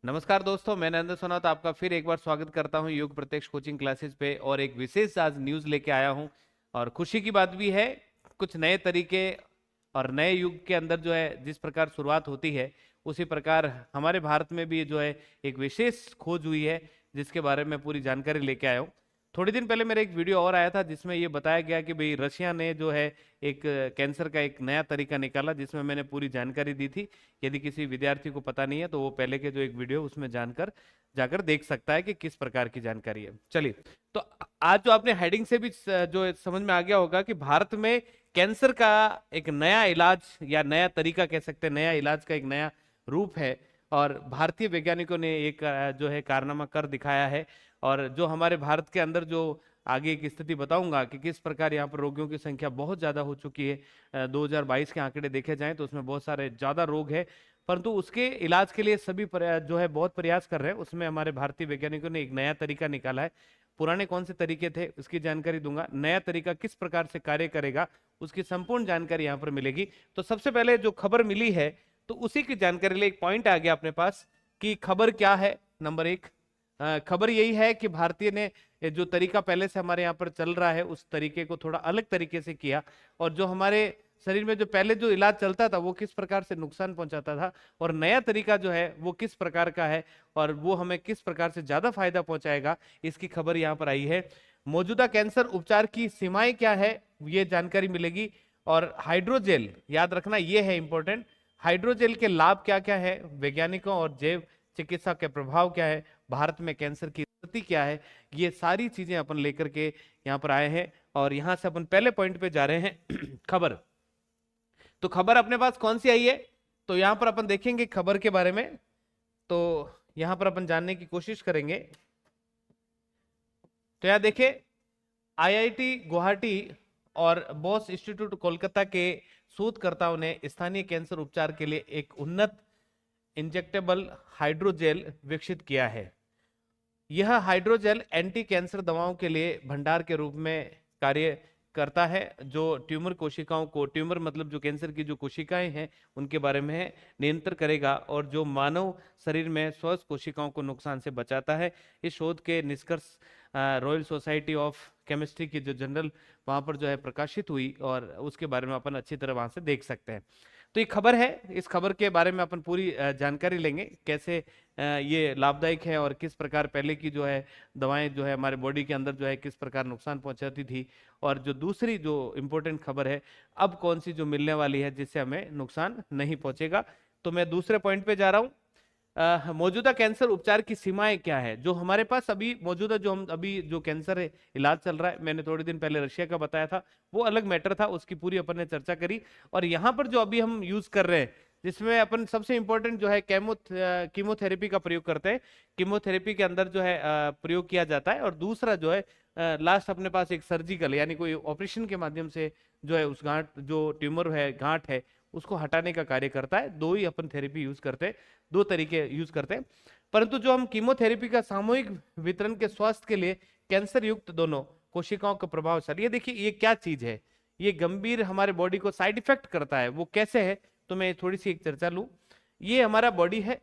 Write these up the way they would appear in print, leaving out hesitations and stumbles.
नमस्कार दोस्तों, मैं नरेंद्र सोनावत आपका फिर एक बार स्वागत करता हूं योग प्रत्यक्ष कोचिंग क्लासेस पे। और एक विशेष आज न्यूज़ लेके आया हूं और खुशी की बात भी है। कुछ नए तरीके और नए युग के अंदर जो है जिस प्रकार शुरुआत होती है उसी प्रकार हमारे भारत में भी जो है एक विशेष खोज हुई है, जिसके बारे में पूरी जानकारी लेके आया हूँ। थोड़े दिन पहले मेरा एक वीडियो और आया था जिसमें ये बताया गया कि भाई रशिया ने जो है एक कैंसर का एक नया तरीका निकाला, जिसमें मैंने पूरी जानकारी दी थी। यदि किसी विद्यार्थी को पता नहीं है तो वो पहले के जो एक वीडियो उसमें जानकर जाकर देख सकता है कि किस प्रकार की जानकारी है। चलिए, तो आज जो आपने हेडिंग से भी जो समझ में आ गया होगा कि भारत में कैंसर का एक नया इलाज या नया तरीका कह सकते हैं, नया इलाज का एक नया रूप है। और भारतीय वैज्ञानिकों ने एक जो है कारनामा कर दिखाया है। और जो हमारे भारत के अंदर जो आगे की स्थिति बताऊंगा कि किस प्रकार यहाँ पर रोगियों की संख्या बहुत ज्यादा हो चुकी है। 2022 के आंकड़े देखे जाएं तो उसमें बहुत सारे ज्यादा रोग है, परंतु उसके इलाज के लिए सभी जो है बहुत प्रयास कर रहे हैं। उसमें हमारे भारतीय वैज्ञानिकों ने एक नया तरीका निकाला है। पुराने कौन से तरीके थे उसकी जानकारी दूंगा, नया तरीका किस प्रकार से कार्य करेगा उसकी संपूर्ण जानकारी यहाँ पर मिलेगी। तो सबसे पहले जो खबर मिली है तो उसी की जानकारी लिए एक पॉइंट आ गया अपने पास कि खबर क्या है। नंबर एक, खबर यही है कि भारतीय ने जो तरीका पहले से हमारे यहाँ पर चल रहा है उस तरीके को थोड़ा अलग तरीके से किया। और जो हमारे शरीर में जो पहले जो इलाज चलता था वो किस प्रकार से नुकसान पहुंचाता था, और नया तरीका जो है वो किस प्रकार का है और वो हमें किस प्रकार से ज्यादा फायदा पहुंचाएगा, इसकी खबर यहाँ पर आई है। मौजूदा कैंसर उपचार की सीमाएं क्या है ये जानकारी मिलेगी। और हाइड्रोजेल, याद रखना ये है इंपॉर्टेंट, हाइड्रोजेल के लाभ क्या क्या है, वैज्ञानिकों और जैव चिकित्सा के प्रभाव क्या है, भारत में कैंसर की स्थिति क्या है, ये सारी चीजें अपन लेकर के यहाँ पर आए हैं। और यहां से अपन पहले पॉइंट पे जा रहे हैं खबर। तो खबर अपने पास कौन सी आई है, तो यहां पर अपन देखेंगे खबर के बारे में। तो यहां पर अपन जानने की कोशिश करेंगे। तो यहां देखें, आईआईटी गुवाहाटी और बॉस इंस्टीट्यूट कोलकाता के शोधकर्ताओं ने स्थानीय कैंसर उपचार के लिए एक उन्नत इंजेक्टेबल हाइड्रोजेल विकसित किया है। यह हाइड्रोजेल एंटी कैंसर दवाओं के लिए भंडार के रूप में कार्य करता है, जो ट्यूमर कोशिकाओं को, ट्यूमर मतलब जो कैंसर की जो कोशिकाएं हैं उनके बारे में नियंत्रण करेगा और जो मानव शरीर में स्वस्थ कोशिकाओं को नुकसान से बचाता है। इस शोध के निष्कर्ष रॉयल सोसाइटी ऑफ केमिस्ट्री की जो जर्नल वहां पर जो है प्रकाशित हुई, और उसके बारे में अपन अच्छी तरह वहां से देख सकते हैं। तो ये खबर है, इस खबर के बारे में अपन पूरी जानकारी लेंगे, कैसे ये लाभदायक है और किस प्रकार पहले की जो है दवाएं जो है हमारे बॉडी के अंदर जो है किस प्रकार नुकसान पहुंचाती थी। और जो दूसरी जो इंपॉर्टेंट खबर है, अब कौन सी जो मिलने वाली है जिससे हमें नुकसान नहीं पहुंचेगा। तो मैं दूसरे पॉइंट पे जा रहा हूँ। मौजूदा कैंसर उपचार की सीमाएं क्या है, जो हमारे पास अभी मौजूदा जो हम अभी जो कैंसर है इलाज चल रहा है, मैंने थोड़े दिन पहले रशिया का बताया था, वो अलग मैटर था, उसकी पूरी अपन ने चर्चा करी। और यहाँ पर जो अभी हम यूज कर रहे हैं जिसमें अपन सबसे इंपॉर्टेंट जो है कीमोथेरेपी का प्रयोग करते हैं। कीमोथेरेपी के अंदर जो है प्रयोग किया जाता है। और दूसरा जो है लास्ट अपने पास एक सर्जिकल यानी कोई ऑपरेशन के माध्यम से जो है उस गांठ, जो ट्यूमर है, गांठ है, उसको हटाने का कार्य करता है। दो ही अपन थेरेपी यूज करते हैं, दो तरीके यूज करते हैं। परंतु जो हम कीमोथेरेपी का सामूहिक वितरण के स्वास्थ्य के लिए कैंसर युक्त दोनों कोशिकाओं का प्रभावशाली, ये देखिए ये क्या चीज है, ये गंभीर हमारे बॉडी को साइड इफेक्ट करता है, वो कैसे है, तो मैं थोड़ी सी एक चर्चा लूं। ये हमारा बॉडी है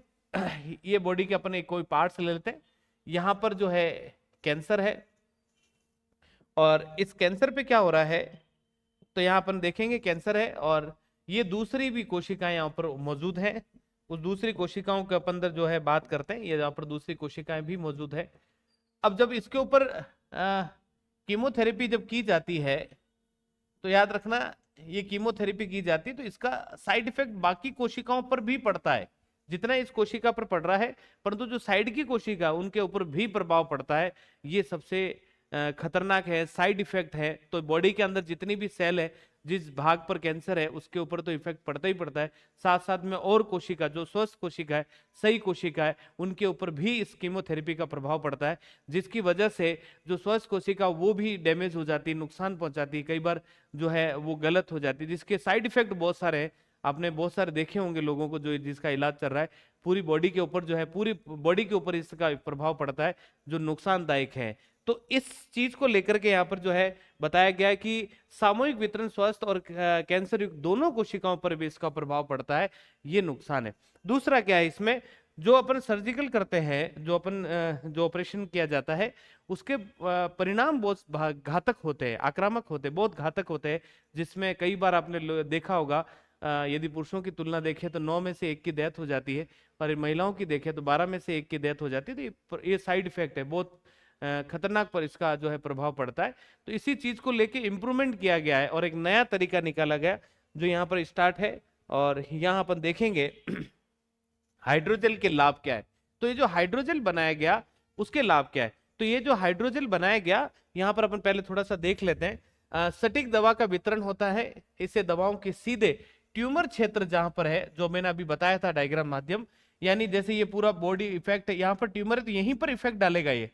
ये बॉडी के अपने कोई पार्ट्स ले लेते हैं। यहां पर जो है कैंसर है, और इस कैंसर पे क्या हो रहा है, तो यहाँ अपन देखेंगे कैंसर है और ये दूसरी भी कोशिकाएं यहाँ पर मौजूद हैं। उस दूसरी कोशिकाओं के अपन अंदर जो है बात करते हैं, ये यहाँ पर दूसरी कोशिकाएं भी मौजूद है। अब जब इसके ऊपर कीमोथेरेपी जब की जाती है, तो याद रखना ये कीमोथेरेपी की जाती है तो इसका साइड इफेक्ट बाकी कोशिकाओं पर भी पड़ता है, जितना इस कोशिका पर पड़ रहा है, परंतु जो साइड की कोशिका उनके ऊपर भी प्रभाव पड़ता है। ये सबसे खतरनाक है, साइड इफेक्ट है। तो बॉडी के अंदर जितनी भी सेल है, जिस भाग पर कैंसर है उसके ऊपर तो इफेक्ट पड़ता ही पड़ता है, साथ साथ में और कोशिका जो स्वस्थ कोशिका है, सही कोशिका है, उनके ऊपर भी इस कीमोथेरेपी का प्रभाव पड़ता है, जिसकी वजह से जो स्वस्थ कोशिका वो भी डैमेज हो जाती है, नुकसान पहुंचाती है, कई बार जो है वो गलत हो जाती है, जिसके साइड इफेक्ट बहुत सारे हैं। आपने बहुत सारे देखे होंगे लोगों को जो जिसका इलाज चल रहा है, पूरी बॉडी के ऊपर जो है, पूरी बॉडी के ऊपर इसका प्रभाव पड़ता है जो नुकसानदायक है। तो इस चीज को लेकर के यहाँ पर जो है बताया गया है कि सामूहिक वितरण स्वास्थ्य और कैंसर युक्त दोनों कोशिकाओं पर भी इसका प्रभाव पड़ता है, ये नुकसान है। दूसरा क्या है इसमें, जो अपन सर्जिकल करते हैं, जो अपन जो ऑपरेशन किया जाता है, उसके परिणाम बहुत घातक होते हैं, आक्रामक होते हैं, बहुत घातक होते हैं, जिसमें कई बार आपने देखा होगा, यदि पुरुषों की तुलना देखें तो 9 में से 1 की डेथ हो जाती है, और महिलाओं की देखें तो 12 में से 1 की डेथ हो जाती है। तो ये साइड इफेक्ट है, बहुत खतरनाक पर इसका जो है प्रभाव पड़ता है। तो इसी चीज को लेके इम्प्रूवमेंट किया गया है और एक नया तरीका निकाला गया जो यहाँ पर स्टार्ट है। और यहाँ अपन देखेंगे हाइड्रोजेल के लाभ क्या है। तो ये जो हाइड्रोजेल बनाया गया उसके लाभ क्या है। तो ये जो हाइड्रोजेल बनाया गया, यहाँ पर अपन पहले थोड़ा सा देख लेते हैं। सटीक दवा का वितरण होता है, इससे दवाओं के सीधे ट्यूमर क्षेत्र जहां पर है, जो मैंने अभी बताया था डायग्राम माध्यम, यानी जैसे ये पूरा बॉडी इफेक्ट है, यहाँ पर ट्यूमर है तो यहीं पर इफेक्ट डालेगा ये।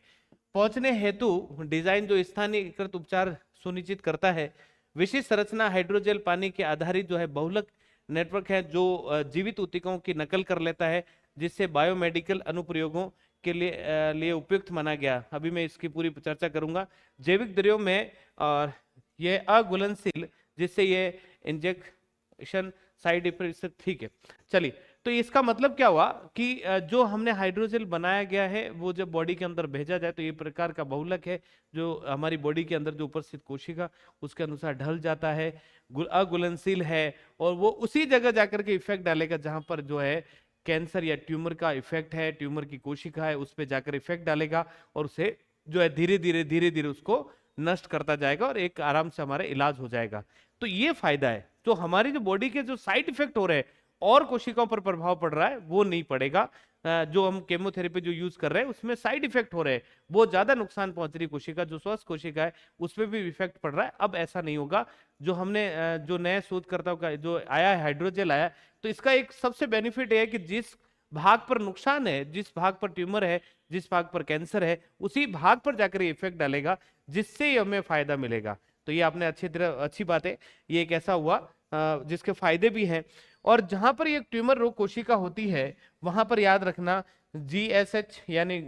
पहुंचने हेतु डिजाइन जो स्थानीयकृत उपचार सुनिश्चित करता है। विशिष्ट संरचना हाइड्रोजेल पानी के आधारित जो है बहुलक नेटवर्क है, जो जीवित ऊतकों की नकल कर लेता है, जिससे बायोमेडिकल अनुप्रयोगों के लिए उपयुक्त माना गया। अभी मैं इसकी पूरी चर्चा करूंगा। जैविक द्रव्यों में और ये अघुलनशील, जिससे ये इंजेक्शन साइड इफेक्ट, ठीक है। चलिए, तो इसका मतलब क्या हुआ कि जो हमने हाइड्रोजेल बनाया गया है वो जब बॉडी के अंदर भेजा जाए तो ये प्रकार का बहुलक है, जो हमारी बॉडी के अंदर जो उपस्थित कोशिका उसके अनुसार ढल जाता है, अघुलनशील है, और वो उसी जगह जाकर के इफेक्ट डालेगा जहां पर जो है कैंसर या ट्यूमर का इफेक्ट है, ट्यूमर की कोशिका है, उस पर जाकर इफेक्ट डालेगा और उसे जो है धीरे धीरे उसको नष्ट करता जाएगा और एक आराम से हमारा इलाज हो जाएगा। तो ये फायदा है। जो हमारी जो बॉडी के जो साइड इफेक्ट हो रहे हैं और कोशिकाओं पर प्रभाव पड़ रहा है वो नहीं पड़ेगा। जो हम केमोथेरेपी जो यूज कर रहे हैं उसमें साइड इफेक्ट हो रहे हैं, बहुत ज्यादा नुकसान पहुंच रही कोशिका, जो स्वस्थ कोशिका है उस पर भी इफेक्ट पड़ रहा है। अब ऐसा नहीं होगा। जो हमने जो नए शोधकर्ताओं का जो आया है हाइड्रोजेल आया, तो इसका एक सबसे बेनिफिट है कि जिस भाग पर नुकसान है, जिस भाग पर ट्यूमर है, जिस भाग पर कैंसर है, उसी भाग पर जाकर इफेक्ट डालेगा, जिससे हमें फायदा मिलेगा। तो ये आपने अच्छी बात है। ये एक ऐसा हुआ जिसके फायदे भी हैं। और जहां पर ये ट्यूमर रोग कोशिका होती है वहां पर याद रखना GSH यानी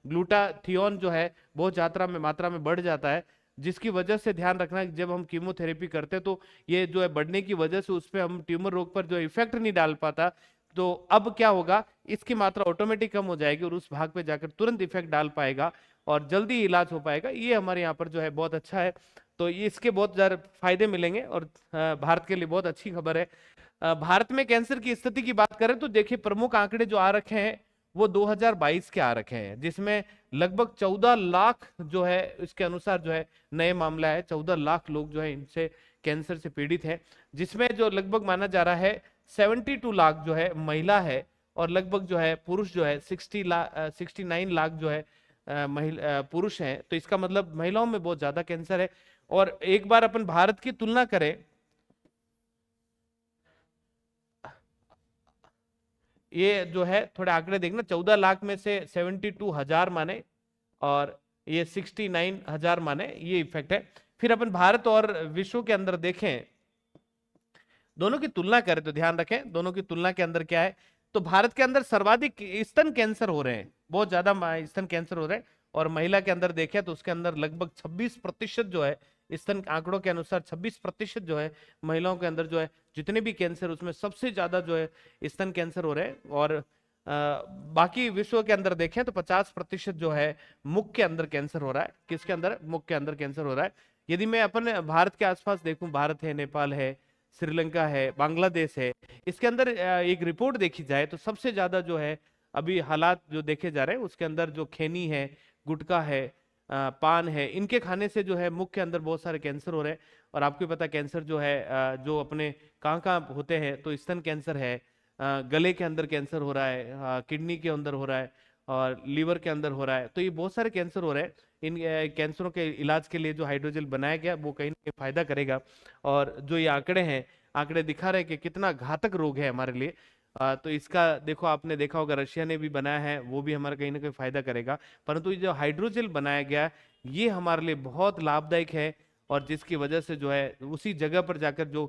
ग्लूटाथियोन जो है बहुत ज्यादा मात्रा में बढ़ जाता है, जिसकी वजह से ध्यान रखना कि जब हम कीमोथेरेपी करते हैं तो ये जो है बढ़ने की वजह से उस पर हम ट्यूमर रोग पर जो इफेक्ट नहीं डाल पाता। तो अब क्या होगा, इसकी मात्रा ऑटोमेटिक कम हो जाएगी और उस भाग पे जाकर तुरंत इफेक्ट डाल पाएगा और जल्दी इलाज हो पाएगा। ये हमारे यहाँ पर जो है बहुत अच्छा है। तो ये इसके बहुत ज्यादा फायदे मिलेंगे और भारत के लिए बहुत अच्छी खबर है। भारत में कैंसर की स्थिति की बात करें तो देखिए प्रमुख आंकड़े जो आ रखे हैं वो 2022 के आ रखे हैं, जिसमें लगभग 14 लाख जो है इसके अनुसार जो है नए मामला है। 14 लाख लोग जो है इनसे कैंसर से पीड़ित हैं, जिसमें जो लगभग माना जा रहा है 72 लाख जो है महिला है और लगभग जो है पुरुष जो है 69 लाख जो है महिला पुरुष हैं। तो इसका मतलब महिलाओं में बहुत ज्यादा कैंसर है। और एक बार अपन भारत की तुलना करें, ये जो है थोड़े आंकड़े देखना, 14 लाख में से 72,000 माने और ये 69,000 माने, ये इफेक्ट है। फिर अपन भारत और विश्व के अंदर देखें, दोनों की तुलना करें तो ध्यान रखें दोनों की तुलना के अंदर क्या है। तो भारत के अंदर सर्वाधिक स्तन कैंसर हो रहे हैं, बहुत ज्यादा स्तन कैंसर हो रहे हैं। और महिला के अंदर देखें तो उसके अंदर लगभग 26% जो है, स्तन आंकड़ों के अनुसार 26% जो है महिलाओं के अंदर जो है जितने भी कैंसर उसमें सबसे ज्यादा जो है स्तन कैंसर हो रहे हैं। और बाकी विश्व के अंदर देखें तो 50% जो है मुख के अंदर कैंसर हो रहा है। किसके अंदर? मुख के अंदर कैंसर हो रहा है। यदि मैं अपन भारत के आसपास देखूं, भारत है, नेपाल है, श्रीलंका है, बांग्लादेश है, इसके अंदर एक रिपोर्ट देखी जाए तो सबसे ज्यादा जो है अभी हालात जो देखे जा रहे हैं उसके अंदर जो खैनी है, गुटखा है, पान है, इनके खाने से जो है मुख के अंदर बहुत सारे कैंसर हो रहे हैं। और आपको पता कैंसर जो है जो अपने कहाँ कहाँ होते हैं, तो स्तन कैंसर है, गले के अंदर कैंसर हो रहा है, किडनी के अंदर हो रहा है और लीवर के अंदर हो रहा है। तो ये बहुत सारे कैंसर हो रहे हैं। इन कैंसरों के इलाज के लिए जो हाइड्रोजेल बनाया गया वो कहीं ना कहीं फायदा करेगा। और जो ये आंकड़े हैं, आंकड़े दिखा रहे हैं कि कितना घातक रोग है हमारे लिए। तो इसका देखो, आपने देखा होगा रशिया ने भी बनाया है, वो भी हमारा कहीं ना कहीं फायदा करेगा। परंतु ये जो हाइड्रोजेल बनाया गया ये हमारे लिए बहुत लाभदायक है और जिसकी वजह से जो है उसी जगह पर जाकर जो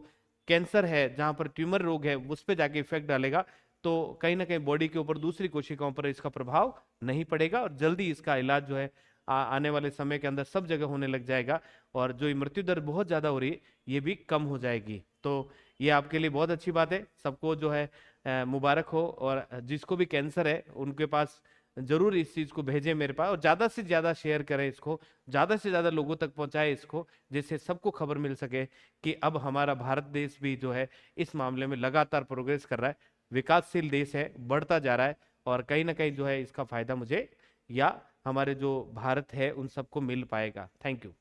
कैंसर है, जहां पर ट्यूमर रोग है, उस पर जाके इफेक्ट डालेगा। तो कहीं ना कहीं बॉडी के ऊपर दूसरी कोशिकाओं पर इसका प्रभाव नहीं पड़ेगा और जल्दी इसका इलाज जो है आने वाले समय के अंदर सब जगह होने लग जाएगा। और जो ये मृत्यु दर बहुत ज्यादा हो रही है ये भी कम हो जाएगी। तो ये आपके लिए बहुत अच्छी बात है। सबको जो है मुबारक हो। और जिसको भी कैंसर है उनके पास जरूर इस चीज को भेजें मेरे पास, और ज्यादा से ज्यादा शेयर करें इसको, ज्यादा से ज्यादा लोगों तक पहुंचाएं इसको, जिससे सबको खबर मिल सके कि अब हमारा भारत देश भी जो है इस मामले में लगातार प्रोग्रेस कर रहा है, विकासशील देश है, बढ़ता जा रहा है। और कहीं ना कहीं जो है इसका फायदा मुझे या हमारे जो भारत है उन सबको मिल पाएगा। Thank you.